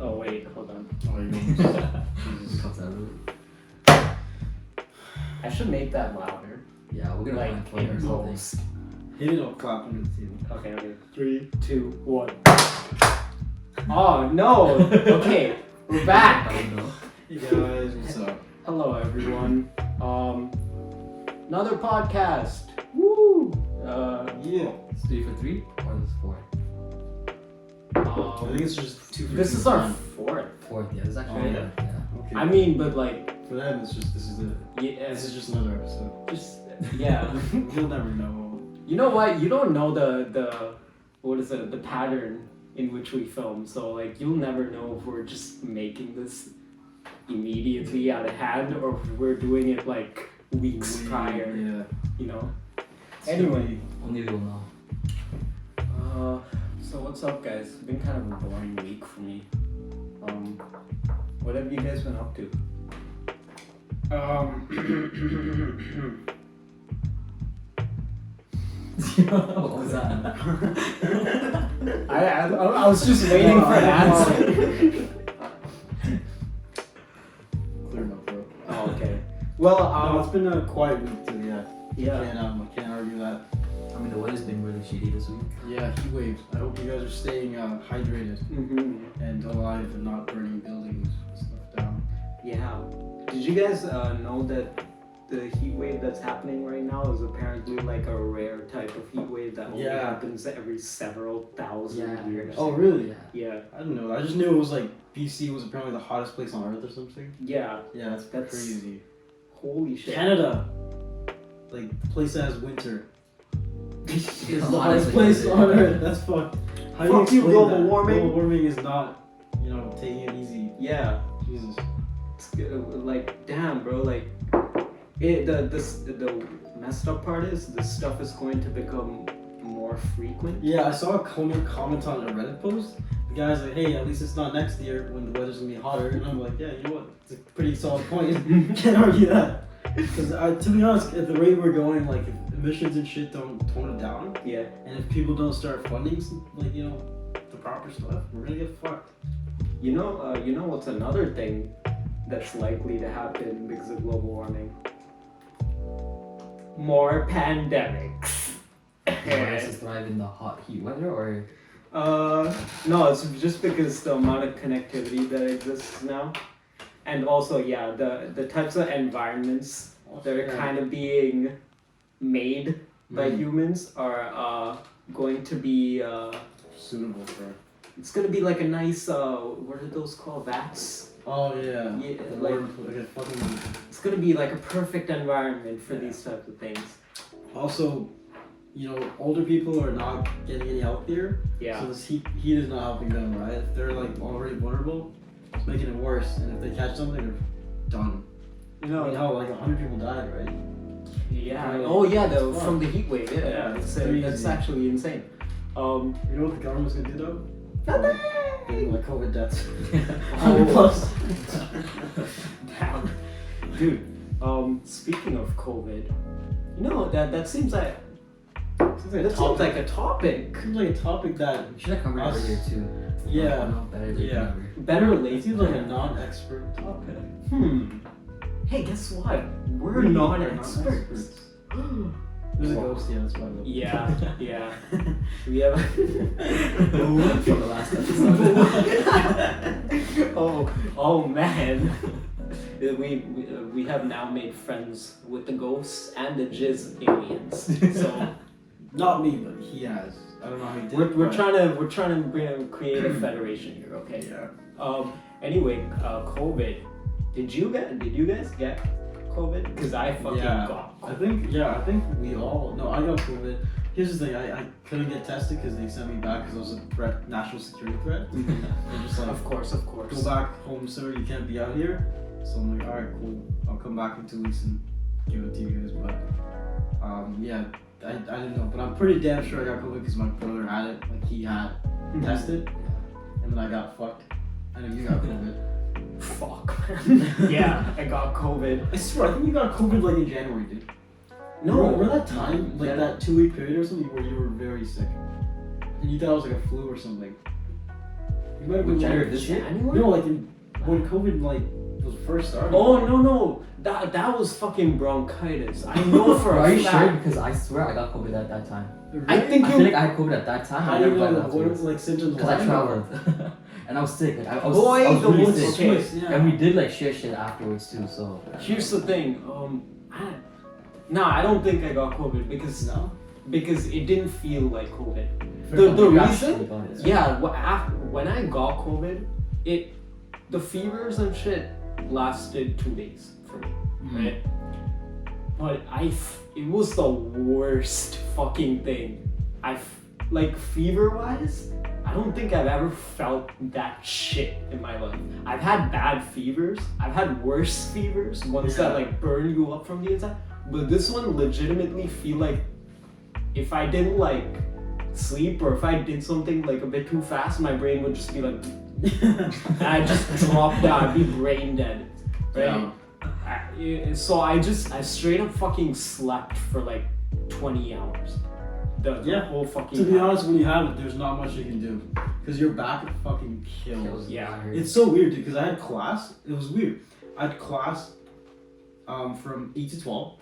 Oh wait, hold on. Oh, you It comes out of it. I should make that louder. Yeah, we're gonna Like find point or it something. goes. Hit it or clap under the table. Okay. 3, 2, 1. Oh no! Okay, we're back. I don't know. Hey guys, what's up? Hello everyone. Another podcast. Woo! Yeah. It's 3 for 3 or it's 4? I think it's just 2 for This 2 is for our them. fourth. Fourth, yeah, this is actually Oh, yeah. Okay. I mean, but like, for them, it's just this is just another episode. just yeah. You'll never know. You know what? You don't know the what is it? The pattern in which we film. So like, you'll never know if we're just making this immediately out of hand or if we're doing it like weeks prior. Yeah. You know. Anyway. Only we will know. So what's up, guys? It's been kind of a boring week for me. What have you guys been up to? What was that? I was just waiting for an answer. Clear enough, bro. Oh, okay. Well, No, it's been a quiet week too. Yeah. yeah. I can't argue that. I mean, the weather's been really shitty this week. Yeah, heat waves. I hope you guys are staying hydrated Mm-hmm. and alive and not burning buildings and stuff down. Yeah. Did you guys know that the heat wave that's happening right now is apparently like a rare type of heat wave that only Yeah. happens every several thousand years? Oh, really? Yeah. Yeah. I don't know. I just knew it was like BC was apparently the hottest place on Earth or something. Yeah. Yeah, that's crazy. Holy shit. Canada, like the place that has winter. It's the Honestly, hottest place yeah. on Earth. That's fucked. How do Fuck you, explain global that? warming. Global warming is not, taking it easy. Yeah. Jesus. It's like damn, bro. Like the messed up part is this stuff is going to become more frequent. Yeah, I saw a comment on a Reddit post. The guy's like, "Hey, at least it's not next year when the weather's gonna be hotter." And I'm like, "Yeah, you know what? It's a pretty solid point. Can't argue that." Because to be honest, at the rate we're going, like if emissions and shit don't tone it down, Yeah. and if people don't start funding, the proper stuff, we're gonna get fucked. You know what's another thing that's likely to happen because of global warming? More pandemics. Why does it thrive in the hot heat weather or? No, it's just because the amount of connectivity that exists now. And also, yeah, the types of environments that are kind of being made by humans are going to be Suitable for. it's gonna be like a nice what are those called, vats? Oh yeah. Yeah, The like like a fucking. it's gonna be like a perfect environment for these types of things. Also, older people are not getting any healthier. Yeah. So this heat is not helping them, right? If they're like already vulnerable, it's making it worse. And if they catch something, they're done. I mean, how like 100 people died, right? Yeah. Right. Oh yeah, It's from the heat wave. Yeah, Yeah, it's, it's that's crazy. actually insane. You know what the government's gonna do though? Nothing. Getting like COVID deaths. Oh. 100 plus. Damn. Dude, speaking of COVID, that seems like Seems like a seems topic. like a topic. Seems like a topic that. We should have covered it Us. earlier too. Yeah. No, better late Yeah. than never. Better late. It seems like a non-expert topic. Hey, guess what? We're We not are experts. There's a ghost, yeah, that's why. Yeah. We have. From the last episode. oh man. We have now made friends with the ghosts and the jizz aliens. So Not me, but he has. I don't know how he did. we're but- trying to create a federation here, okay? Yeah. Anyway, COVID. Did you guys get COVID? Because I fucking got I COVID. think we all. No, I got COVID. Here's the thing. I couldn't get tested because they sent me back because it was a threat, national security threat. They're just like, Of course. go back home, sir. You can't be out here. So I'm like, all right, cool. I'll come back in 2 weeks and give it to you guys. But yeah, I didn't know. But I'm pretty damn sure I got COVID because my brother had it. Like he had tested, and then I got fucked. I know you got COVID. Fuck. Yeah, I got COVID. I swear, I think you got COVID like in January, dude. No. Remember that time, like Yeah. that 2 week period or something where you were very sick, and you thought it was like a flu or something. You might have been January like, this year? January? no, like when COVID like was first started. Oh no, that was fucking bronchitis. I know for Are a you sure? fact. Because I swear I got COVID at that time. Really? I think I feel like I had COVID at that time. How I do you never got know it that? What afterwards. was like symptoms? Because I like? traveled. And I was sick. Like, I was The really one- sick. okay. Yeah. And we did like share shit afterwards too. So Here's the thing. I don't think I got COVID because No. it didn't feel like COVID. Fair The You reason, actually got it. yeah, when I got COVID, the fevers and shit lasted 2 days for me, right? But it was the worst fucking thing. Like fever wise, I don't think I've ever felt that shit in my life. I've had bad fevers. I've had worse fevers, ones that like burn you up from the inside. But this one legitimately feel like if I didn't like sleep or if I did something like a bit too fast, my brain would just be like, and I just drop down, I'd be brain dead, right? So I straight up fucking slept for like 20 hours. The whole fucking To be time. honest, when you have it, there's not much you can do because your back fucking kills. Yeah. It's so weird, dude. Because I had class. It was weird. I had class from 8 to 12.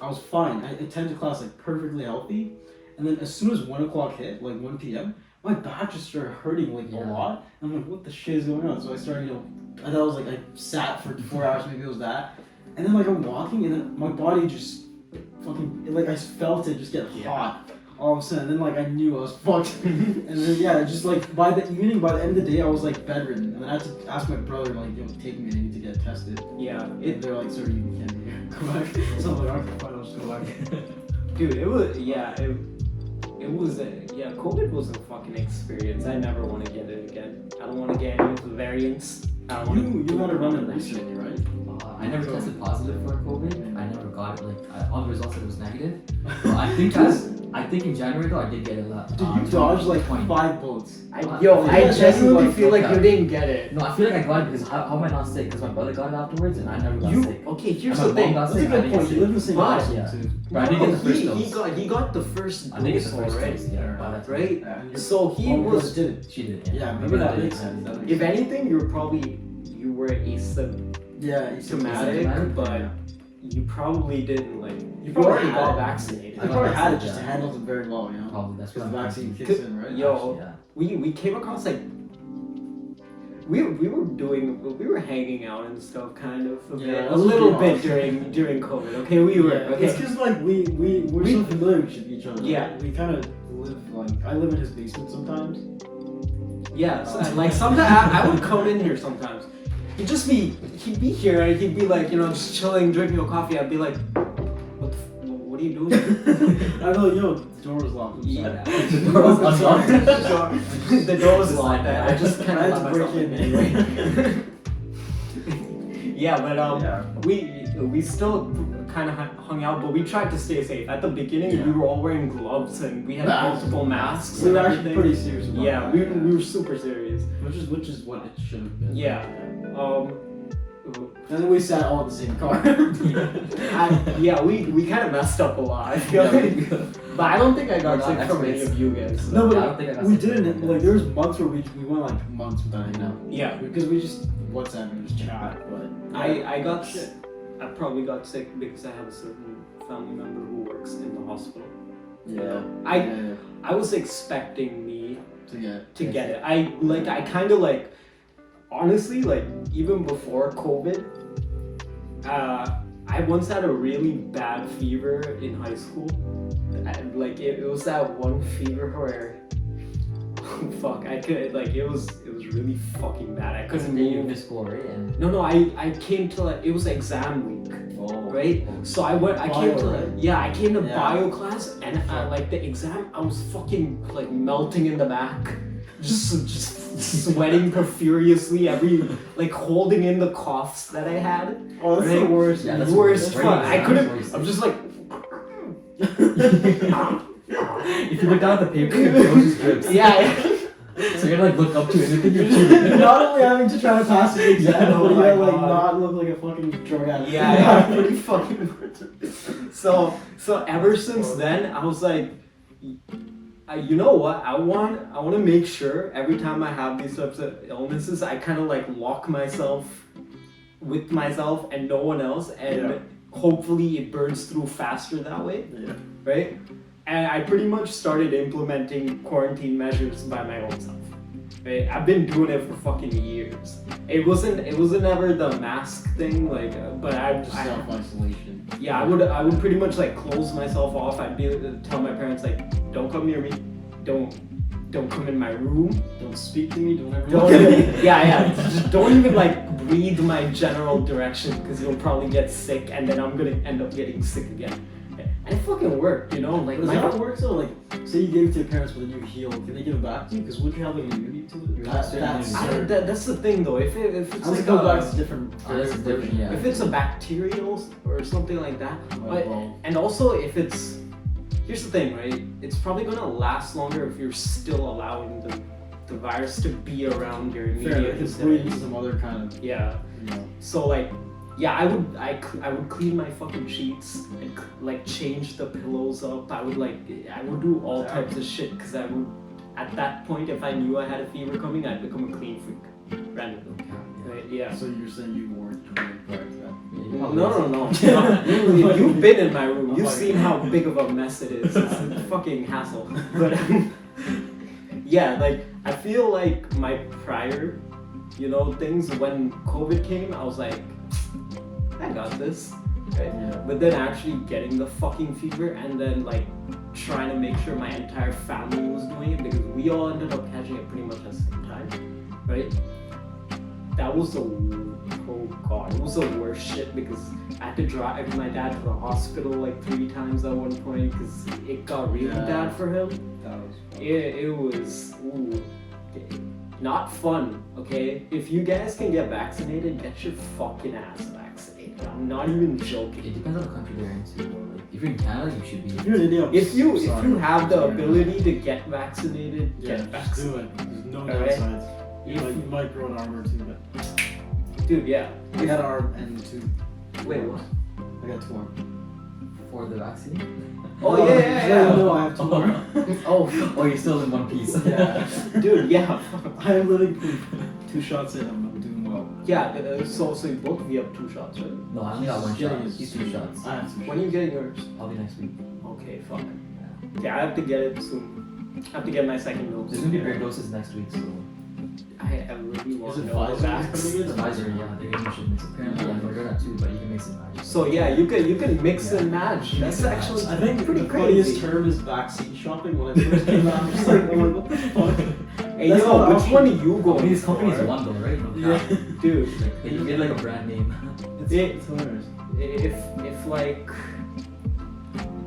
I was fine. I attended class like perfectly healthy, and then as soon as 1 o'clock hit, like 1 p.m., my back just started hurting like a lot. And I'm like, what the shit is going on? So I started, I thought it was like I sat for 4 hours, maybe it was that, and then like I'm walking, and then my body just fucking like I felt it just get hot all of a sudden. And then like I knew I was fucked, and then just like by the end of the day I was like bedridden, and then I had to ask my brother like, take me, I need to get tested. Yeah, They're like, sorry, you can't be here. Go back. So I'm like, okay, fine, I'll just go back. dude, it was COVID was a fucking experience. I never want to get it again. I don't want to get any of the variants. I don't want You gotta run it that recently, right? I never tested positive for COVID. I never got it. Like all the results said it was negative. But I think in January though I did get it. Dude, you dodged like 20. 5 bullets. I Yeah, genuinely like, feel like okay. you didn't get it. No, I feel like I got it because how am I not sick? Because my brother got it afterwards and I never got sick. Okay, here's And the my mom thing. got That's a sick, I good didn't point. get You live in the same But- house Yeah. too. But I didn't get the first he dose. got the first I think it's dose the first already, dose. Yeah, by that time. right? Yeah, and your So he mom was. did it. She did. Yeah, maybe But that I makes didn't. sense. That makes If sense. anything, you were asymptomatic, Yeah, it's Asymptomatic, but yeah. you probably didn't like. You probably already had got it. vaccinated. You I got probably had it vaccinated, just to yeah. handle it very well, you know? Probably that's Because what the I'm vaccine thinking. kicks in, right? Yo, Yeah. we came across like we were hanging out and stuff kind of a Yeah, bit, a let's little be bit honest. during COVID. Okay, we were Yeah, okay. it's because like we're so familiar with each other. Yeah. Right? We kind of live like I live in his basement sometimes. Yeah, so, like sometimes I would come in here sometimes. He'd be here and he'd be like, just chilling, drinking a coffee. I'd be like, what are you doing? I'd be like, yo, the door was locked. I'm sorry. Yeah. The door was unlocked. The door was locked. I just kind I of had let to myself break in in anyway. Yeah, but Yeah. we still kind of hung out, but we tried to stay safe. At the beginning, Yeah. we were all wearing gloves and we had multiple masks. We and were actually everything. pretty serious about Yeah, that. we were super serious. Which is what it should have been. Yeah. And then we sat all in the same car. We kind of messed up a lot. I feel like, but I don't think I got We're sick not from any experts. of you guys. No, I but don't think I got we sick from didn't. it. Like there was months where we went like months without hanging out. Yeah, Because we just WhatsApp and just chat. But I got sick. I probably got sick because I have a certain family member who works in the hospital. yeah. I was expecting me To get. get it. I kind of like, honestly, like even before COVID, I once had a really bad fever in high school. Like it was that one fever where, fuck, I could like it was really fucking bad. I couldn't You move. missed school, right? And No, I came to like it was exam week. Oh. Right? So I came to Bio, right? I came to Yeah. bio class and like the exam I was fucking like melting in the back. Just sweating profusely like holding in the coughs that I had. Oh, that's Right? the worst. Yeah, that's Worst very fun. I exam couldn't is I'm just like if you look down at the paper, your nose just drips. yeah. So you're like look up to anything you're chewing. Not only having to try to pass the exam, Oh but you my gotta like God. not look like a fucking drug addict. Yeah, pretty fucking. So ever since then, I was like, You know what? I want to make sure every time I have these types of illnesses, I kind of like lock myself with myself and no one else, and hopefully it burns through faster that way, right? And I pretty much started implementing quarantine measures by my own self. Right? I've been doing it for fucking years. It wasn't ever the mask thing, like, but Just self-isolation. yeah, I would pretty much like close myself off. I'd be tell my parents like, don't come near me, don't come in my room, Don't speak to me. Don't ever. just don't even like breathe my general direction because you'll probably get sick and then I'm gonna end up getting sick again. And it fucking worked, you know. Like, Does that work though? Like, say you gave it to your parents, but then you heal. Can they give it back to you? Because would you have like an immunity to it? That's the thing though. If it's I like go back to different. That's different, yeah. if it's a bacterial or something like that, Well, and also if it's, here's the thing, right? It's probably gonna last longer if you're still allowing the virus to be around your fair. immediate It's breeding some other kind of. yeah. You know. So like, yeah, I would clean my fucking sheets and like change the pillows up. I would do all types of shit because I would, at that point, if I knew I had a fever coming, I'd become a clean freak randomly. Right? Yeah. So you're saying you weren't doing it prior to that? No. You've been in my room. You've seen how big of a mess it is. It's a fucking hassle. But yeah, like I feel like my prior, things when COVID came, I was like, I got this. Right? Yeah. But then actually getting the fucking fever and then like trying to make sure my entire family was doing it because we all ended up catching it pretty much at the same time, right? That was it was the worst shit because I had to drive my dad to the hospital like 3 times at one point because it got really bad for him. That was fun. It was not fun, okay? If you guys can get vaccinated, get your fucking ass vaccinated. I'm not even joking. It depends on the country they're in too. Like, if you're in Canada, you should be. If you're in India, If you have the ability to get vaccinated, get just vaccinated. do it. There's no Alright. downsides. You might grow an arm or two, but Dude, yeah. I got an arm and 2. Wait, what? I got 2 arms. For the vaccine? Oh, yeah. No, I have 2 arms. Oh, you're still in one piece. Yeah. Dude, yeah. I am living proof. 2 shots in, I'm doing well. Yeah, so you both of you have 2 shots, right? No, I only got one Yeah, shot. he's- He's 2 shots. I have 2 When are you getting yours? Probably next week. Okay, fuck. Yeah. Yeah, I have to get it soon. I have to get my second dose. There's gonna be bigger doses next week, so. I really want Is to it know Pfizer that. coming in? Pfizer, yeah, they're giving shipments. Apparently, and Moderna too, but you can mix and match. So yeah, you can mix Yeah. and match. That's actually I think pretty the funniest crazy. term is vaccine shopping. When it first came out, I'm just like, oh my, what the fuck? Hey That's yo, not which option. one are you All going these companies for? won though, right? No Yeah. cap. Dude, Like, you get like a brand name. It's hilarious. if like,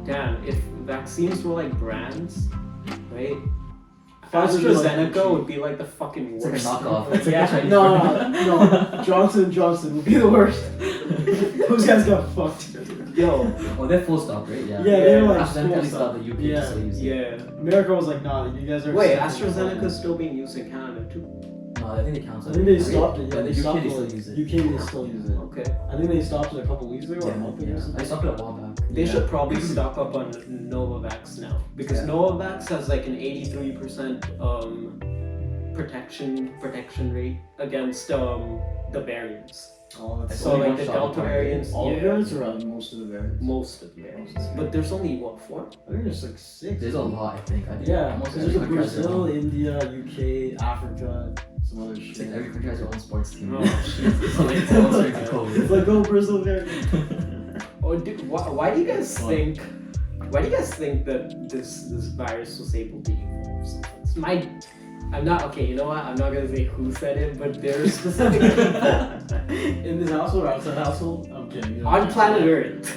damn, if vaccines were like brands, right? Pfizer is like AstraZeneca cheap. would be like the fucking It's like a worst. knockoff. It's like Yeah. a Chinese brand. No, Johnson & Johnson would be the worst. Those guys got fucked. Yo, Oh, they're full stop, right? Yeah. Yeah, they were like AstraZeneca full at least stop. stopped the UK Yeah. to still use it. yeah. America was like, nah, you guys are. Wait, accepting AstraZeneca's still being used in Canada too. No, I think they count. I think they stopped it. Yeah, Yeah, the they UK stopped they it. still use it. UK they still use it. Okay. I think they stopped it a couple weeks ago or a Yeah, month ago. or yeah. something. I stopped it a while back. They Yeah. should probably stock up on Novavax now because Yeah. Novavax has like an 83% protection rate against the variants. Oh, that's So only like one the shot Delta required. variants, all yeah, the variants or most of the variants? most of the variants. But there's only what 4? I think there's like 6. There's a lot, I think. I think Yeah, almost there's every like country has their Brazil, own. India, UK, Africa, some other It's shit. like every country has their own sports team. Oh, So like, it's almost like COVID. It's like, go Brazil there. Oh, dude, why do you guys think? Why do you guys think that this virus was able to evolve so fast? I'm not okay. You know what? I'm not gonna say who said it, but there's specific people In this household or outside household? I'm kidding. You know. on planet Earth.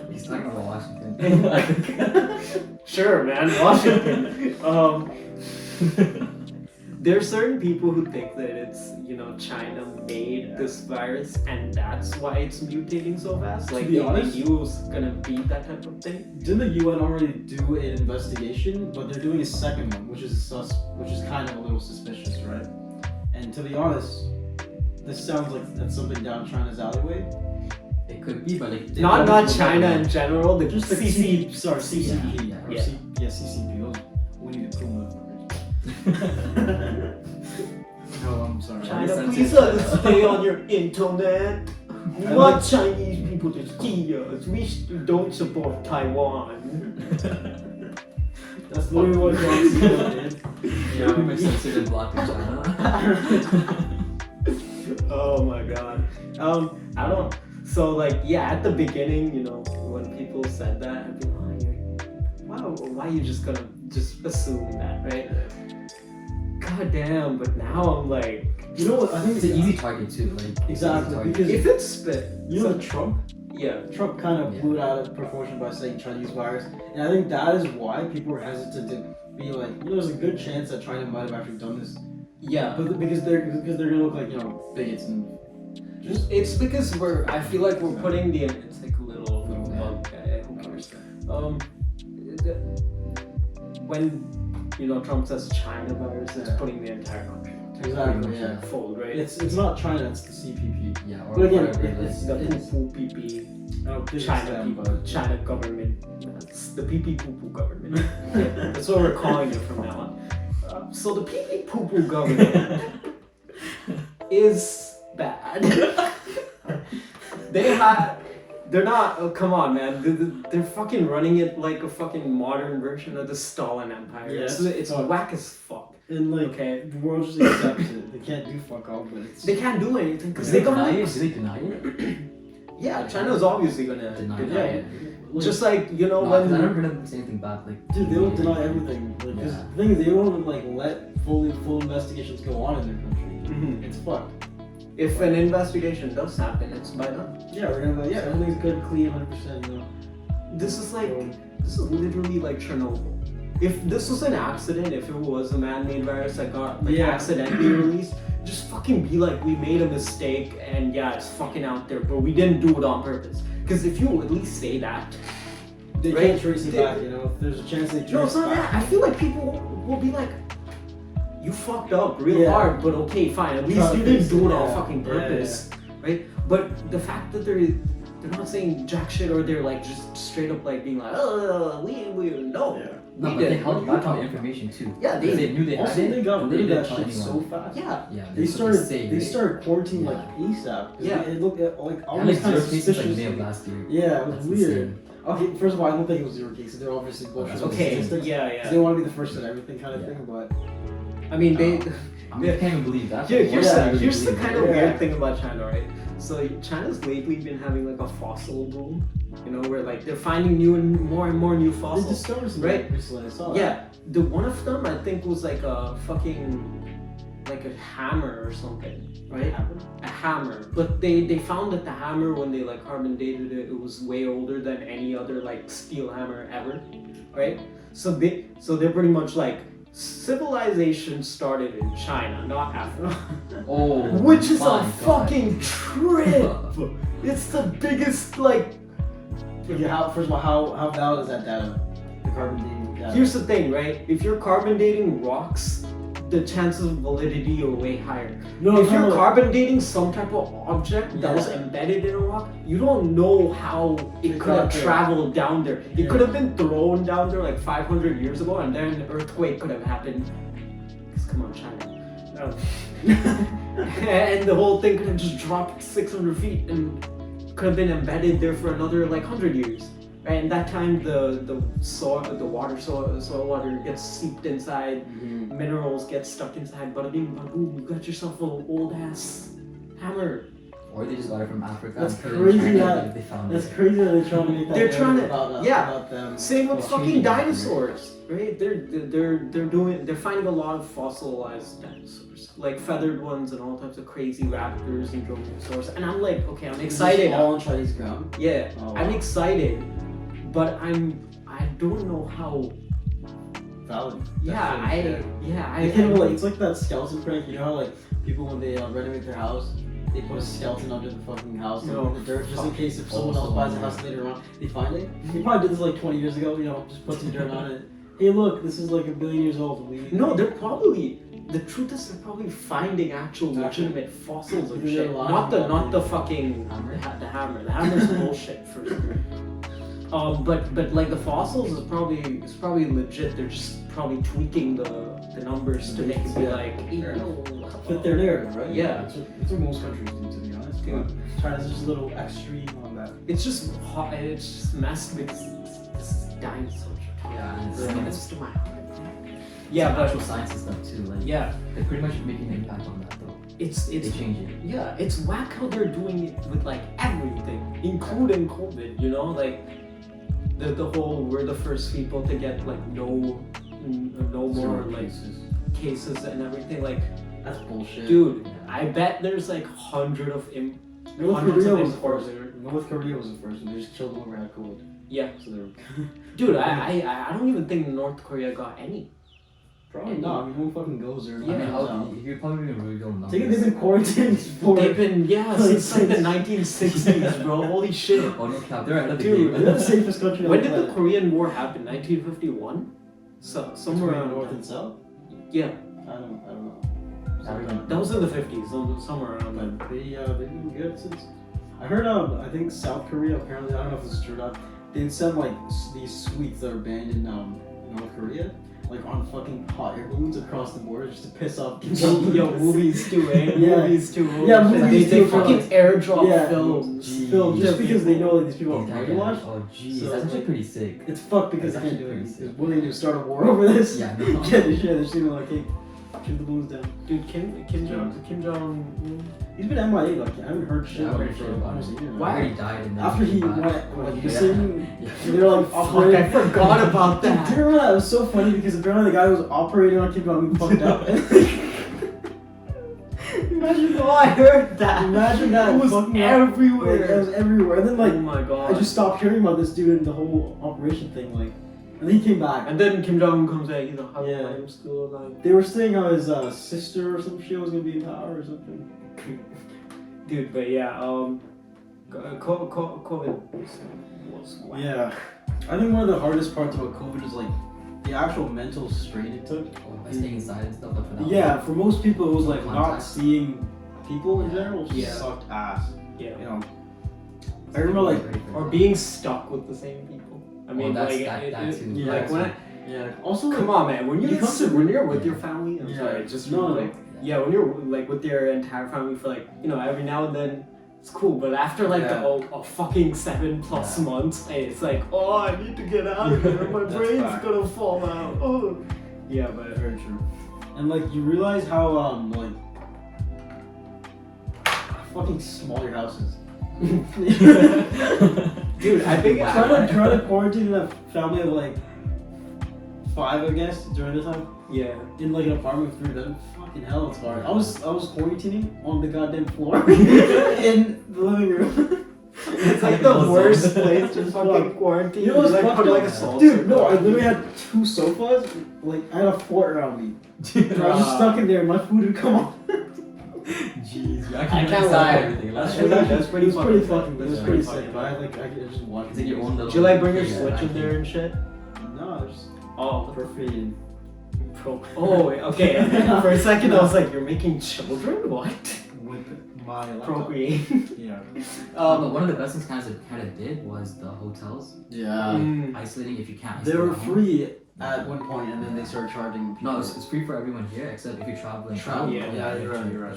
He's talking about Washington. Sure, man, Washington. There are certain people who think that it's China made this virus and that's why it's mutating so fast. Like be they honest- knew it was gonna be that type of thing. Didn't the UN already do an investigation? But they're doing a second one, which is kind of a little suspicious, right? And to be honest, this sounds like that's something down China's alleyway. It could be, but like Not China in general. The Just the CC. CCP. Yeah, Or yeah. CCP. Those Winnie the Pooh motherfuckers. No, I'm sorry. China, China, please let us stay on your internet. We I want like- Chinese people to see us. We don't support Taiwan. That's literally what John's doing, dude. Yeah, pretty much censored and blocked in China. Oh my god. I don't. So like, yeah, at the beginning, you know, when people said that, I'd be like, why are you just gonna just assume that, right? God damn. But now I'm like, You know what? I think It's an easy target too. Like it's an easy Exactly, target. because if it's spit, you know Trump. yeah. Trump kind of Yeah. blew it out of proportion by saying Chinese virus, and I think that is why people are hesitant to be like, you know, there's a good chance that China might have actually done this, Yeah. but because they're gonna look like, you know, bigots and just It's because I feel like we're putting it's like a little Yeah. bug guy, who cares? When, you know, Trump says China virus, it's Yeah. putting the entire country exactly yeah. fold, right? It's not China, it's the CPP. Yeah, or But again, whatever, it's the it's- poo pee pee I don't think China it's them, people, but China government. That's the pee pee poo poo government. Yeah, that's what we're calling it from now on. So the pee pee poo poo government is bad. They're not. Oh, come on, man. They're fucking running it like a fucking modern version of the Stalin Empire. Yeah, It's fuck. whack as fuck. and like Okay. the world just accepts it. They can't do fuck all, but it's They can't do anything because Do they they got deny it? like, Do they deny it? yeah. China's obviously gonna Deny deny it. it. like, Just like you know No, 'cause I when. never heard them say anything bad. Like dude, they don't deny everything. Like, 'cause Yeah. the thing is, they don't like let full investigations go on in their country. Mhm. It's fucked. If an investigation does happen, it's by them. Yeah, we're gonna be like, yeah, everything's good, clean, 100%. You know. This is literally like Chernobyl. If this was an accident, if it was a man-made virus that got like Yeah. accidentally released, just fucking be like, we made a mistake and yeah, it's fucking out there, but we didn't do it on purpose. Because if you at least say that, They Right? can't trace it They- back, you know. If there's a chance they trace no, it's it not back. that. I feel like people will be like, you fucked up real Yeah. hard, but okay, fine. At least Try to you didn't fix do it, it on yeah. fucking Yeah, purpose, right? But the fact that they're not saying jack shit or they're like just straight up like being like, oh, we no. Yeah. no, We but they did. held What are you back on the talking information too. Yeah, Because they knew they had Also, it. they got and rid of didn't that tell shit so anyone. fast. Yeah. Yeah, They that's what started. They right? started quarantining Yeah. like ASAP. 'cause Yeah. It looked like Yeah, like almost kind zero of cases like suspicious. May of last year. Yeah, it was That's weird. insane. Okay, first of all, I don't think it was 0 cases. They're obviously bullshit. that's what Okay, statistics. yeah, 'Cause They yeah. want to be the first at everything kind of Yeah. thing, but I mean, they. I mean, I can't even believe that. Here, here's Yeah, the, here's the kind of Yeah. weird thing about China, right? So China's lately been having like a fossil boom, you know, where like they're finding new and more new they fossils. discovered some Right. recently. I saw that. Yeah, the one of them I think was like a fucking like a hammer or something, right? A hammer. But they found that the hammer when they like carbon dated it, it was way older than any other like steel hammer ever, right? So they're pretty much like civilization started in China, not Africa. Oh, Which is my a God. fucking trip. It's the biggest like. Okay, first of all, how valid is that data? The carbon dating data. Here's the thing, right? If you're carbon dating rocks, the chances of validity are way higher. no, If you're no, carbon dating some type of object that was Yeah. embedded in a rock, you don't know how it It could have got there. traveled down there. It Yeah. could have been thrown down there like 500 years ago, and then an earthquake could have happened. 'Cause come on, China. And the whole thing could have just dropped 600 feet and could have been embedded there for another like 100 years. Right? And that time the soil water gets seeped inside, Mhm. minerals get stuck inside, bada bing bada boom, you got yourself an old ass hammer. Or they just got it from Africa. That's and put it in crazy China, that- like, they found That's it. crazy that they're trying to make that. They're trying narrative to- about, yeah. about them. Same with Well, fucking changing that, dinosaurs, right? They're finding a lot of fossilized dinosaurs, like feathered ones and all types of crazy raptors and dromaeosaurs. And I'm like, okay, I'm Is this excited. all on Chinese ground. Yeah, Oh, I'm wow. excited, but I don't know how. Valid. Yeah, Definitely, I They kind of like, it's like that skeleton prank. You know how like people when they renovate their house, they put a skeleton under the fucking house No. in the dirt just in case if someone Also, else buys a house later on, they find it. They probably did this like 20 years ago. You know, just put some dirt on it. Hey, look, this is like 1 billion years old. No, they're probably. The truth is, they're probably finding actual legitimate fossils of They're shit. lying Not the about it. fucking Hammer? the hammer. The hammer's bullshit for. But like the fossils is probably legit. They're just probably tweaking the numbers to make it be like, Fit their narrative, right? Yeah. That's what most countries do, to be honest. Dude. But China's just a little extreme on that. It's just hot. It's just messed because this is dinosaur shit. Yeah, and It's it's to my heart. Yeah, actual but science and stuff too. Like yeah, they're pretty much making an impact on that though. it's They change it. yeah, it's whack how they're doing it with like everything, including COVID. You know, like the whole we're the first people to get like no more like cases and everything. Like, That's bullshit. dude, I bet there's like hundreds of North hundreds Korea of was the first. importer. North Korea was the first, and they just killed whoever had COVID. Yeah, So they're dude, I don't even think North Korea got any. probably not. I mean, who fucking goes there? I mean, Yeah. you're probably gonna reveal numbers. Take it, they've been quarantined for. They've been since like the since- 1960s, bro. Holy shit. Oh no, cap, they're ahead of the Dude, game. They're the safest country on When the did the planet. Korean War happen? 1951? So somewhere Between around north and south. yeah, I don't know. that was in the 50s, somewhere around then. But they've been good since. I heard I think South Korea apparently, I don't know if this is true or not, they sent like these sweets that are banned in North Korea, like on fucking hot air balloons across the border just to piss off Kim Jong-un. Yo, movies too, eh? Yeah. Movies too. Yeah, Holy shit. movies They too, fucking airdrop Yeah. films. Film, just to because they people. know like, these people are Yeah, brainwashed. Oh jeez, So, that's actually like, pretty sick. It's fucked because they That's can't do actually it. pretty It's sick. willing to start a war over this. Yeah, no. Get this shit. They're just gonna like, hey, shoot the balloons down. Dude, Kim Jong. He's been MIA. Like I haven't heard shit Yeah, I about heard him shit for about almost a him. year. now. Why? After he died and then After he came back. went, like, Yeah. the same. Yeah. They were like Fuck, operating. I forgot about Dude, that. do you remember that? It was so funny because apparently the guy who was operating on Kim Jong-un fucked up. Imagine, oh, I heard that. Imagine that. It was fucking up. everywhere. Like, it was everywhere. And then like Oh my god. I just stopped hearing about this dude and the whole operation thing. Like, and then he came back. And then Kim Jong Un comes back. He's like, Yeah. I'm still alive. They were saying how his sister or some shit was gonna be in power or something. Dude, but yeah, COVID was whack. Yeah, I think one of the hardest parts about COVID is like the actual mental strain it took. Oh, by staying inside and stuff like that. Yeah, for most people it was like not Contact. seeing people in general. Just Yeah. sucked ass. Yeah. You know, I remember like Or being stuck with the same people. I mean, that's- like, that too. Yeah, like when also come on, man, when you come to- when you're with your family, I'm Yeah. sorry, just No, like, yeah, when you're like with your entire family for like, every now and then, it's cool. But after like Yeah. a fucking 7+ Yeah. months, it's like, oh, I need to get out of here. My That's brain's fact. gonna fall out. Oh, yeah, but very true. And like you realize how like fucking small your house is. dude, I think trying to quarantine a family of like 5, I guess, during the time. yeah. In like an apartment with 3 bedrooms. Fucking hell, it's hard. I was quarantining on the goddamn floor in the living room. It's like the worst place to fucking quarantine. You know what's like fucked put up? like a salt. Dude, no, I literally had 2 sofas. Like I had a fort around me. And I was just stuck in there. My food would come on. Jeez, I can't lie. everything. That's It was pretty- that's pretty it was pretty fucking fucking. It sick. was That's pretty pretty sick. But I just watched. It's like your own little. Did you like bring your yeah, Switch I in there and shit? No, just Oh, for free. oh, wait, okay. For a second, I was like, "You're making children? What? With my laptop. Procreate?" Yeah. But one of the best things Canada did was the hotels Yeah. isolating if you can't. They isolate were at home. free at one point, and then they started charging people. No, it's free for everyone here except if you're traveling. Travel, yeah, you're right.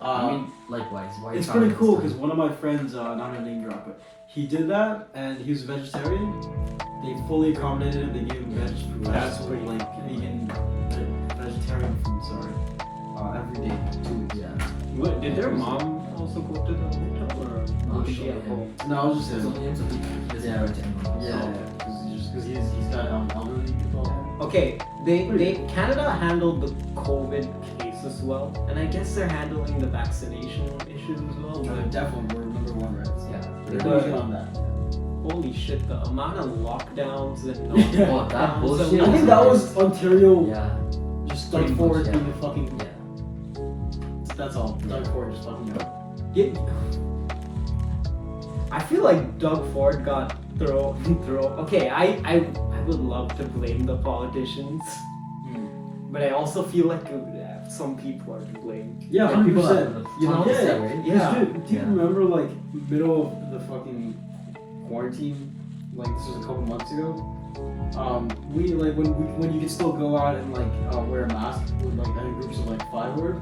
I mean, likewise. Why It's you're pretty traveling cool this because one of my friends, not a name drop, but he did that and he was a vegetarian. They fully accommodated him. They gave him veg food. That's pretty like vegan, vegetarian food. Sorry, every day, 2 weeks. time. Yeah. What, did their mom also go to the hotel, or No, was he she go at with home? No, I was just It's saying. only him, so he doesn't Yeah. go to anyone else. Yeah, because he's got elderly people. Okay, they Canada handled the COVID cases well, and I guess they're handling the vaccination issues as well. They're But definitely we're number 1, right? Yeah. They're But- doing good on that. holy shit, the amount of lockdowns and Yeah. Oh, that non-lockdowns. bullshit. I think that was Ontario Yeah. just Pretty Doug much, Ford yeah. being the fucking. Yeah. That's all. Doug Ford just fucking up. Yeah. I feel like Doug Ford got throw. Okay, I would love to blame the politicians, but I also feel like some people are to blame. Yeah, Yeah, people 100%. are- You know, 100%, right? Yeah. Dude, do you Yeah. remember like middle of the fucking quarantine like this was a couple months ago. We like when you could still go out and like wear a mask with like I think groups of like 5 or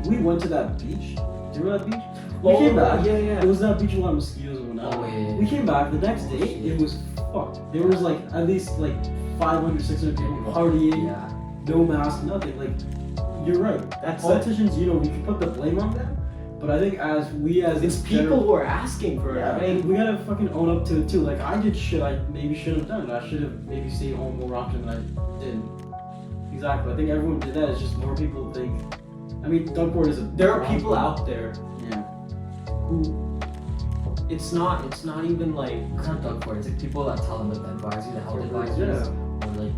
we went to that beach. Do you remember that beach? We came back. Yeah. It was that beach with a lot of mosquitoes and whatnot. Oh, yeah. We came back the next day. It was fucked. There was like at least like 500, 600 people partying. Yeah. No mask, nothing. Like you're right. That's Politicians, you know, we can put the blame on them, but I think as it's people who are asking for it, yeah, right? we gotta fucking own up to it too. Like I did shit I maybe shouldn't have done. I should have maybe stayed home more often than I did. Exactly. I think everyone did that. It's just more people think. I mean, Doug Ford is a. There are people out there Yeah. who it's not even like It's not Doug Ford. It's like people that tell them like the advisory, the health advisors, or like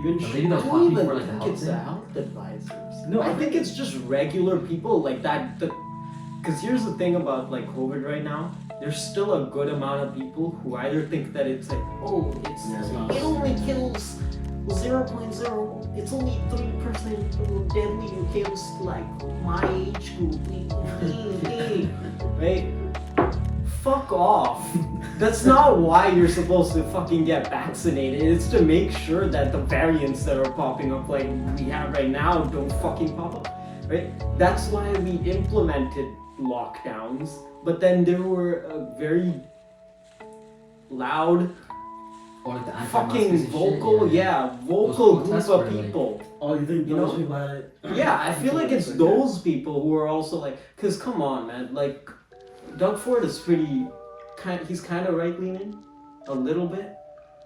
Even the sh- lady that was I don't talking even for like the think health it's thing. the health advisors. No, I think it's just regular people like that. Because here's the thing about like COVID right now. There's still a good amount of people who either think that it's like, oh, it only kills 0.0. It's only 3% deadly. It kills like my age group. Right? Fuck off. That's not why you're supposed to fucking get vaccinated. It's to make sure that the variants that are popping up like we have right now don't fucking pop up. Right? That's why we implemented lockdowns. But then there were a very loud, Or like the fucking vocal, vocal group protests of were, like- people. Oh, you think You those know? people had it? Yeah, I feel like it's Okay. those people who are also like, cause come on, man, like Doug Ford is he's kind of right leaning, a little bit.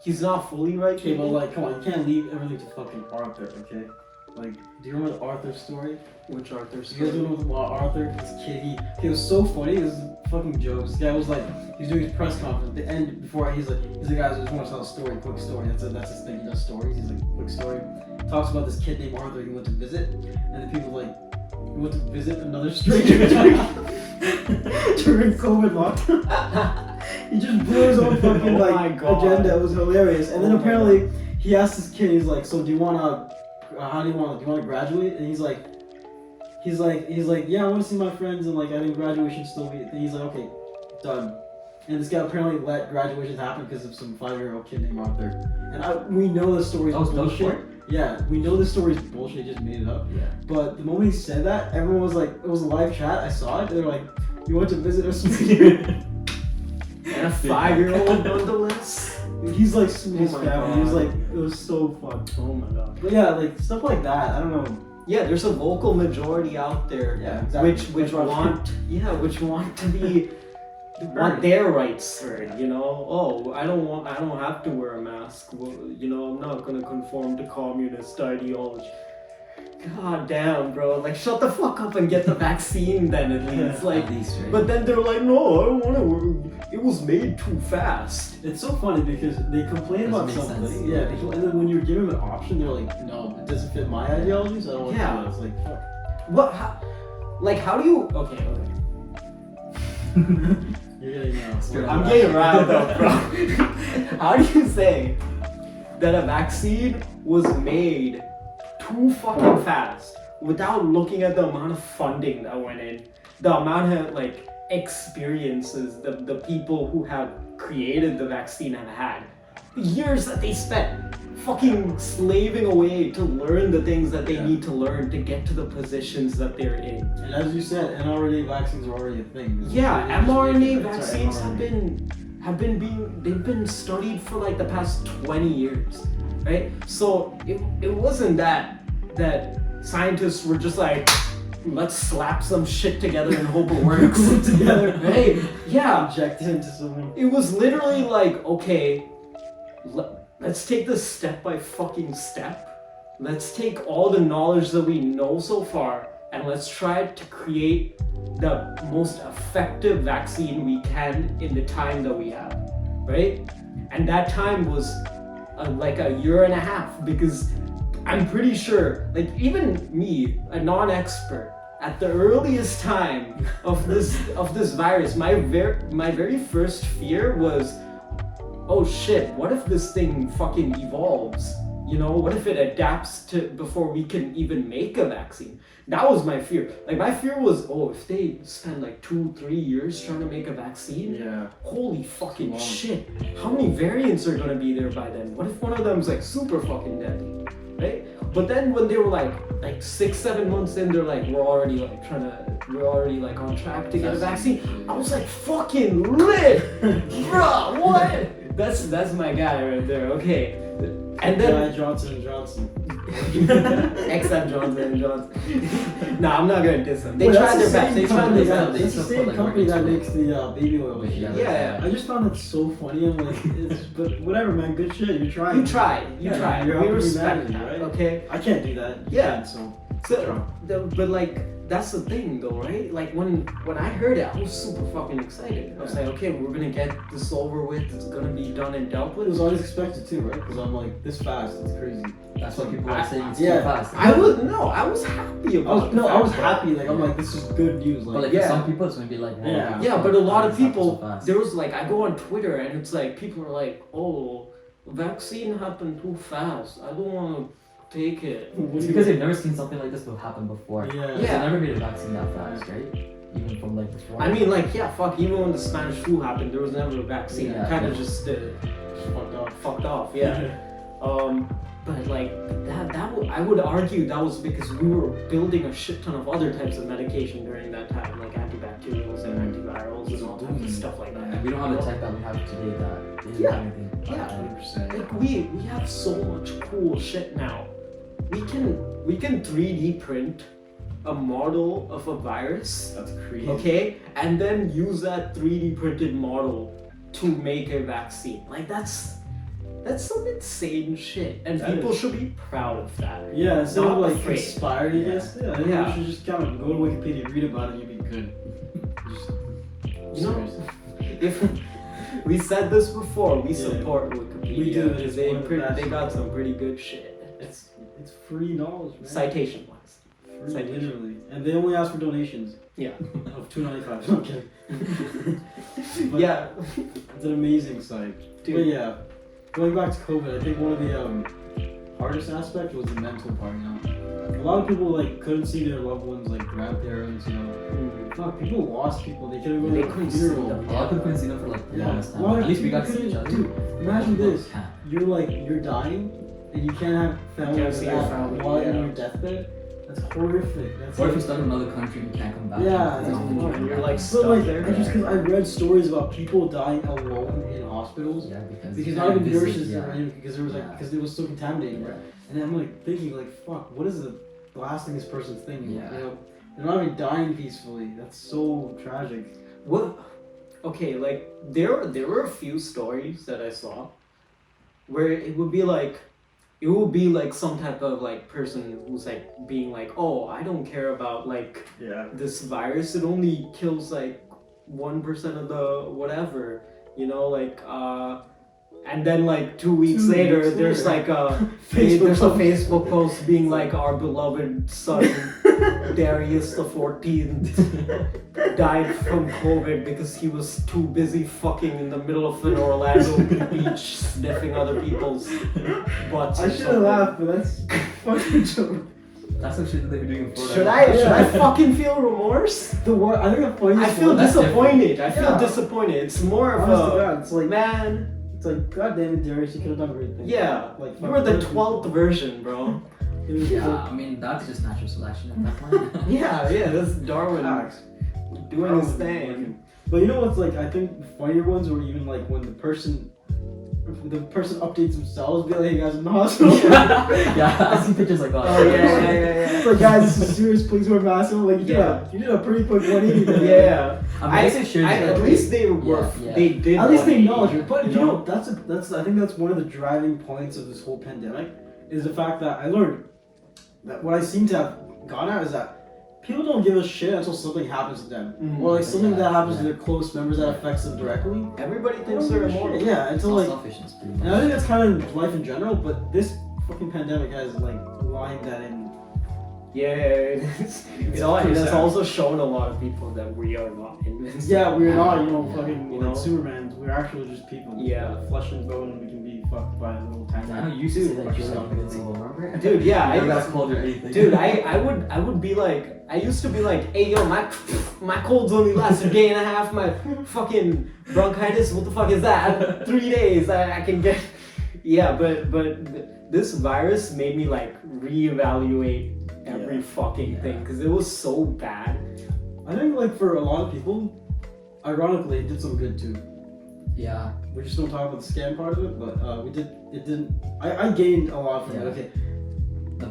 He's not fully right Okay, but leaning. like, come on, you can't leave everything to fucking Arthur, okay? Like, do you remember the Arthur story? Which Arthur? You guys don't know about Arthur? This kid, he was so funny. It was fucking jokes. This guy was like, he was doing his press conference. At the end, before he's like, guys, I just want to tell a story, quick story. That's his thing. He does stories. He's like, quick story. Talks about this kid named Arthur he went to visit, and the people like, he went to visit another stranger during COVID lockdown. He just blew his own fucking Oh my like God. agenda. It was hilarious. And then Oh my apparently he asked this kid, he's like, so do you wanna? How do you want to graduate? And he's like, yeah, I want to see my friends, and like I think graduation still be. And he's like, okay, done. And this guy apparently let graduations happen because of some 5-year-old kid named Arthur. And we know the story's Oh, it's Doug bullshit. Ford? Yeah, we know the story's bullshit. He just made it up. Yeah. But the moment he said that, everyone was like, it was a live chat. I saw it. They're like, you went to visit us. And a 5-year-old nonetheless. He's like sweet as Oh my family. He was God. like, it was so fun. Oh my god. But yeah, like stuff like that. I don't know. Yeah, there's a vocal majority out there. Yeah, exactly. Which That's what- which want to be want their rights heard, you know? Oh, I don't have to wear a mask. Well, you know, I'm not gonna conform to communist ideology. God damn, bro. Like, shut the fuck up and get the vaccine then at least. Like, At least, right? but then they're like, no, I don't want to. It was made too fast. It's so funny because they complain about Doesn't make something. sense. Yeah, and then when you give them an option, they're like, no, it doesn't fit my ideology, so I don't want Yeah. to do it. It's like, fuck. What? How do you? Okay. You're getting I'm getting riled up, bro. How do you say that a vaccine was made too fucking fast without looking at the amount of funding that went in, the amount of like experiences the people who have created the vaccine have had, the years that they spent fucking slaving away to learn the things that they need to learn to get to the positions that they're in. And as you said, mRNA vaccines are already a thing. Yeah, They just mRNA make it- vaccines mRNA. they've been studied for like the past 20 years, right? So it wasn't that scientists were just like, let's slap some shit together and hope it works together, right? Yeah, Inject it into someone. it was literally like, okay, let's take this step by fucking step. Let's take all the knowledge that we know so far and let's try to create the most effective vaccine we can in the time that we have, right? And that time was like a year and a half, because I'm pretty sure, like even me, a non-expert, at the earliest time of this virus, my very first fear was, oh shit, what if this thing fucking evolves You know, what if it adapts to before we can even make a vaccine? That was my fear. Like my fear was, oh, if they spend like 2-3 years trying to make a vaccine, Yeah. holy fucking Long. shit. How many variants are gonna be there by then? What if one of them's like super fucking deadly? Right? But then when they were like 6-7 months in, they're like, we're already like on track to get a vaccine. I was like, fucking lit! Bruh, what? That's my guy right there, okay. And then Johnson & Johnson. except Johnson & Johnson. Nah, I'm not gonna diss them. They Wait, tried that's their the best. They same tried company their that- best. That's the same company that makes the baby oil. Yeah. I just found it so funny. I'm like, but whatever, man. Good shit. You're trying. You tried. Yeah, you're We helping respect humanity, that, right? okay? I can't do that. You Yeah. can, so. So, but like, that's the thing though, right? Like when I heard it, I was super fucking excited. I was like, okay, we're gonna get this over with. It's gonna be done and dealt It with. was unexpected too, right? Because I'm like, this fast. It's crazy. That's what people are saying. It's Yeah. too fast. I was happy about it. I was happy. Like I'm like, this is good news. Like, But like Yeah. for some people, it's gonna be like, whoa, Yeah. it's Yeah, not- but a lot of it's not people, so fast. there was like, I go on Twitter and it's like, people are like, oh, vaccine happened too fast. I don't want to take it. It's because they've never seen something like this happen before. Yeah. They've Yeah. never made a vaccine that fast, right? Even from like before. I mean, like, yeah, fuck, even when the Spanish flu happened, there was never a vaccine. Yeah, It kind of yeah. just Fucked up. fucked off, yeah. But like, I would argue that was because we were building a shit ton of other types of medication during that time, like antibacterials and antivirals and all types of stuff like that. and we don't have the tech that we have today that is Yeah. anything. Yeah. 100%. Like we have so much cool shit now. We can 3D print a model of a virus, That's crazy. okay, and then use that 3D printed model to make a vaccine. Like that's some insane shit, and That people is- should be proud of that. Yeah, instead Not of like afraid. inspired, I guess. Yeah, I think Yeah. you should just kind of go to Wikipedia, read about it, and you'll be good. Just, You know, serious. if we said this before, we Yeah. support Wikipedia. We do, because it's they one of the best. they got some pretty good shit. It's free knowledge, man. Citation wise. Free, citation. literally, and they only ask for donations Yeah. of $2.95. Okay. But Yeah. It's an amazing site. Dude. But yeah, going back to COVID, I think one of the hardest aspects was the mental part. You know, a lot of people like couldn't see their loved ones, like grandparents. You know, Mm. fuck, people lost people. They couldn't go They to a couldn't see funeral. them. A lot of people couldn't see them for like the Yeah. longest A time. lot of At least we people got to see each other. Dude, imagine this. Yeah. You're dying, and you can't have family Can't see your back family, while you're yeah. on your deathbed. That's horrific. That's Or if like, you're stuck in another country and you can't come back. Yeah, It's that's not hard. really You're like bad. stuck but like, there. just because I read stories about people dying alone in hospitals. Yeah, because Because you not even can't visit, nurses yeah. or anything, because there was like Yeah. because it was so contaminated. Yeah. And I'm like thinking like, fuck, what is the last thing this person's thinking? Yeah. You know, they're not even dying peacefully. That's so tragic. What? Okay, like there were a few stories that I saw where it would be like some type of like person who's like being like, oh, I don't care about like Yeah. this virus. It only kills like 1% of the whatever, you know, like and then like 2 weeks 2 later, weeks there's later. like a Facebook there's a post. Facebook post being like, our beloved son Darius the 14th died from COVID because he was too busy fucking in the middle of an Orlando beach sniffing other people's butts. I or should have something. laughed, but that's fucking joke. That's some shit that they were doing in Florida. Should I Yeah. fucking feel remorse? The word I think the funniest I feel one- that's disappointed. I feel Yeah. disappointed. It's more of honest to a God, it's like man. it's like God damn it, Darius, you could have done great things. Yeah, Like you were the fuck, 12th version, bro. it was Yeah, like, I mean that's just natural selection at that point. Yeah, that's Darwin facts. doing his thing. But you know what's like? I think the funnier ones were even like when the person updates themselves, be like, "Hey guys, I'm in the hospital." Yeah, I see pictures like that. Oh yeah. It's like, guys, this is serious. Please wear masks. I'm like, you did a pretty quick 180 there. Yeah. I mean, I guess it shows at that least they were. yeah. They did. At least they 180, acknowledge it. But you know, that's I think that's one of the driving points of this whole pandemic is the fact that I learned that what I seem to have gone at is that people don't give a shit until something happens to them, or like something that happens to their close members that affects them directly. Everybody They thinks don't they're give a shit. immortal. Yeah, It's until all like. selfishness pretty And I much. think that's kind of life in general, but this fucking pandemic has like lined that in. Yeah, it has also shown a lot of people that we are not invincible. Yeah, we're not, Yeah, fucking you know? like Supermans. We're actually just people. Yeah. Flesh and bone, and we can be fucked by a little tiny. I know you used to say that you're stuff. invincible, remember? Dude, yeah, You never got cold or anything. Dude, I would be like, I used to be like, hey yo, my colds only last a day and a half. My fucking bronchitis, what the fuck is that? 3 days, I can get. Yeah, but this virus made me like reevaluate every fucking thing because it was so bad. I think like for a lot of people, ironically, it did some good too. Yeah. We just don't talk about the scam part of it, but it didn't. I gained a lot from it. Okay.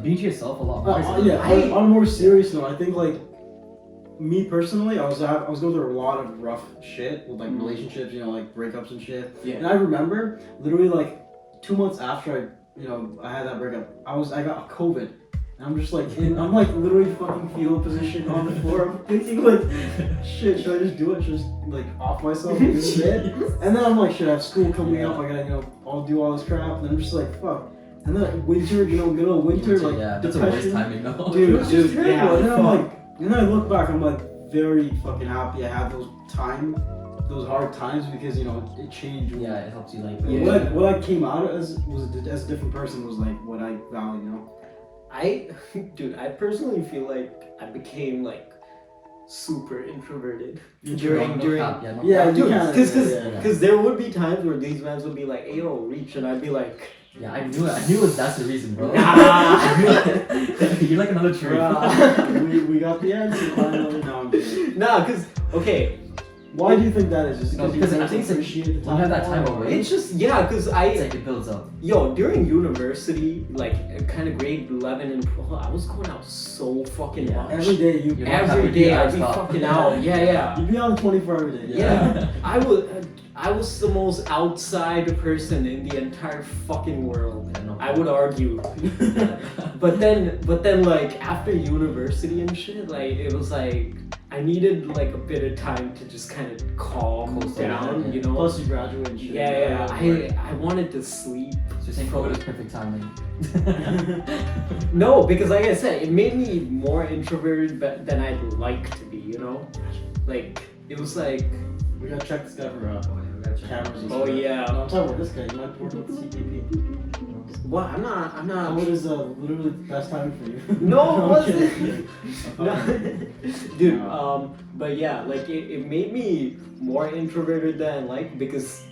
Being to yourself a lot more. On a more serious note, I think like me personally, I was going through a lot of rough shit with like relationships, like breakups and shit. Yeah. And I remember literally like 2 months after I had that breakup, I got COVID. And I'm just like I'm like literally fucking fetal position on the floor. I'm thinking like, shit, should I just do it? Just like off myself and do shit? And then I'm like, shit, I have school coming up. I gotta I'll do all this crap. And I'm just like, fuck. And then winter, middle of winter, like that's the worst timing, no. Dude, yeah. And then I'm like, and then I look back, I'm like very fucking happy I had those hard times because it changed. Yeah, it helps you like. What I came out as as a different person was like what I value. I personally feel like I became like super introverted during because there would be times where these men would be like, hey yo, reach, and I'd be like, yeah, I knew that's the reason, bro. You're like another tree. we got the answer finally. No, I'm kidding. Nah, because okay. Why do you think that is? Just because I think appreciate the time. You have that time away. It's just because it's like it builds up. Yo, during university, like kind of grade 11 and 12, I was going out so fucking much. Every day Every day I'd be fucking out. Yeah. You'd be on 24 every day. Yeah. I was the most outside person in the entire fucking world. I would argue. But then like after university and shit, like it was like I needed like a bit of time to just kind of calm down, Plus you graduate and shit. Yeah. I wanted to sleep. So you're saying COVID was perfect timing? No, because like I said, it made me more introverted than I'd like to be, Like, it was like... We gotta check this guy for cameras and Oh, stuff. yeah. No, I'm talking about this guy. You might work with the CPP. What? I'm not... COVID is literally the best time for you. No, it wasn't. Okay. Dude, but yeah, like it made me more introverted than like because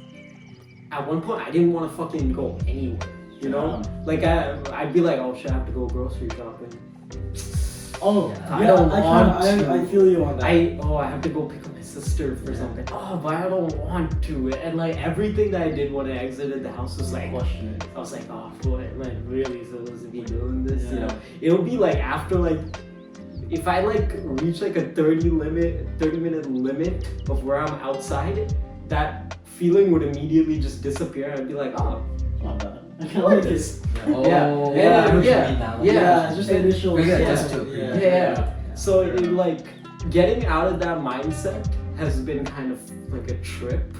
at one point I didn't want to fucking go anywhere, Like I'd be like, oh shit, I have to go grocery shopping. Oh, I don't want to. I feel you on that. I have to go pick up my sister for something. Oh, but I don't want to. And like everything that I did when I exited the house was like, I was like, oh boy, am I really supposed to be doing this? It would be like after like, if I like reach like a 30-minute limit of where I'm outside, that feeling would immediately just disappear. I'd be like, oh, not bad. I like this. It's just the initial. Yeah. So it, like getting out of that mindset has been kind of like a trip,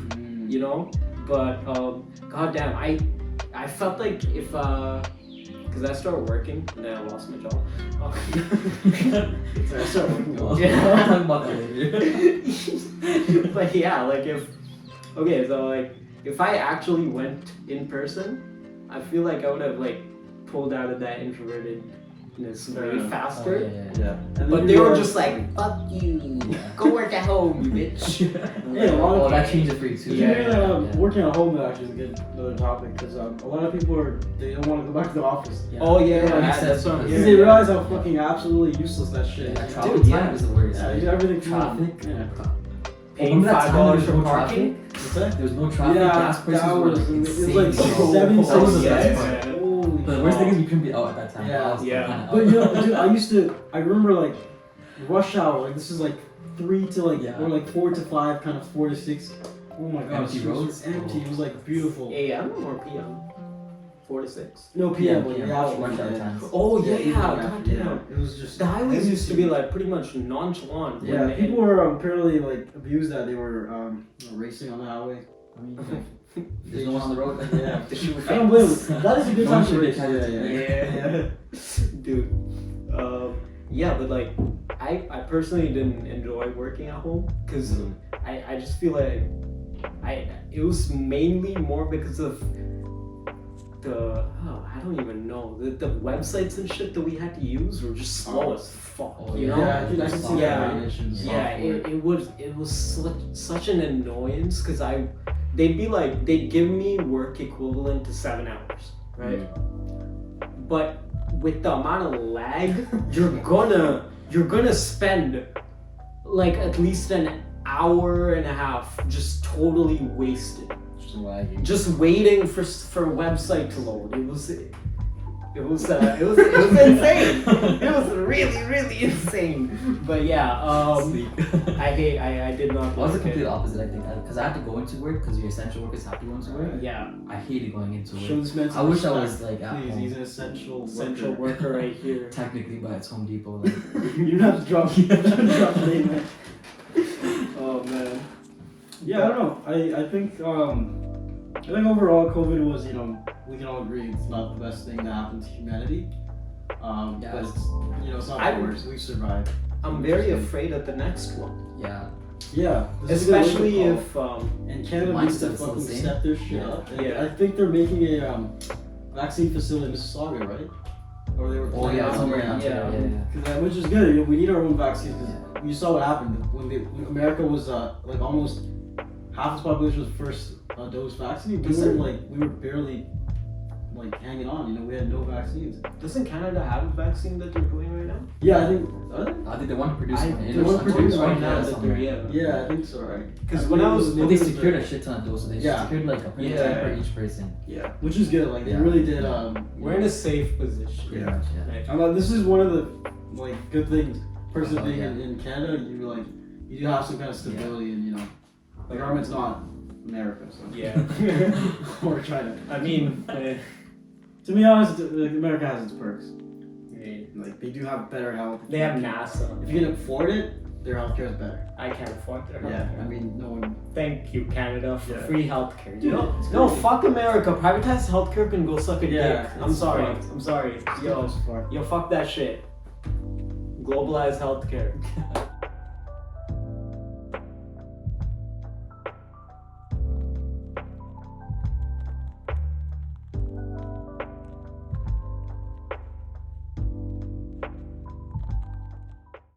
But goddamn, I felt like if because I started working and then I lost my job. So I started working. I'll talk about that later. But yeah, like if I actually went in person, I feel like I would have like pulled out of that introvertedness way faster. Yeah. But they were just like, fuck you, go work at home, you bitch. That changed it for you too. Working at home actually is a good another topic because a lot of people they don't want to go back to the office. That's what I'm Because they realize how fucking absolutely useless that shit is. Traffic time is the worst. Yeah, you do everything traffic. Paying $5 for parking. What's that? There's no traffic. Gas prices were like insane. It was like 70 cents. The worst thing is you couldn't be out at that time. But dude, I remember like rush hour. Like this is like 3 to like or like 4 to 5, kind of 4 to 6. Oh my god, empty roads. Empty. It was like beautiful. AM or PM? 4 to 6. No PM. Rush hour times. Oh goddamn. It was just the highways used to be like pretty much nonchalant. Yeah, people were apparently like abused that they were racing on the highway. I mean, there's no one on the road. Yeah, I don't blame them. That is a good time to race. Yeah. Dude. But like I personally didn't enjoy working at home because I just feel like it was mainly more because of I don't even know. The websites and shit that we had to use were just slow as fuck. Oh, you yeah. know? Yeah, I can see Yeah. that issues. Yeah, it was such an annoyance because they'd give me work equivalent to 7 hours, right? But with the amount of lag, you're gonna spend like at least an hour and a half just totally wasted, Just lagging. just waiting for a website to load. It was insane. It was really insane. But yeah, I did not. I was the like complete it. opposite, I think, because I had to go into work because your essential workers have to go into work. Yeah, I hated going into work. Show this man I wish I some was respect. like at Please, home. he's an essential central worker right here. Technically, but it's Home Depot. Like, You don't have to drop the name, man. Oh man. Yeah, I don't know. I think overall COVID was, we can all agree it's not the best thing that happened to humanity. Yeah. But it's not I'm- the worst. We've survived. I'm very afraid of the next one, yeah. Yeah, this is a good especially wake-up call. if And Canada Mindset needs to is still fucking the same. step their shit Yeah. up. And Yeah. I think they're making a vaccine facility in Mississauga, right? Or they were Oh planning yeah, on somewhere doing in that. Ontario, yeah. 'Cause, which is good. We need our own vaccines because you saw what happened when America was like almost half its population was first dose vaccine. We were barely like hanging on. We had no vaccines. doesn't Canada have a vaccine that they're doing right now? Yeah, I think. I think they want to produce one. they want to produce one now that somewhere. they're Yeah, I think so, right? Because when I was Well, they secured a shit ton of doses. They Yeah. secured like a printed Yeah. type for each person. yeah, Which is good. Like they Yeah. really did. we're in a safe position. Pretty Yeah. much, yeah. Right. This is one of the good things. Person Oh, being yeah. in Canada, you do have some kind of stability, and the government's not America, so Yeah. or China. I mean, To be honest, America has its perks. they Like they do have better health. have NASA. If you can afford it, their healthcare is better. I can't afford their Yeah, healthcare. I mean, no one. Thank you, Canada, for Yeah. free healthcare. It's No, crazy. fuck America. Privatized healthcare can go suck a Yeah, dick. I'm it's sorry. fucked. I'm sorry. Yo, It's fucked. fuck that shit. Globalized healthcare.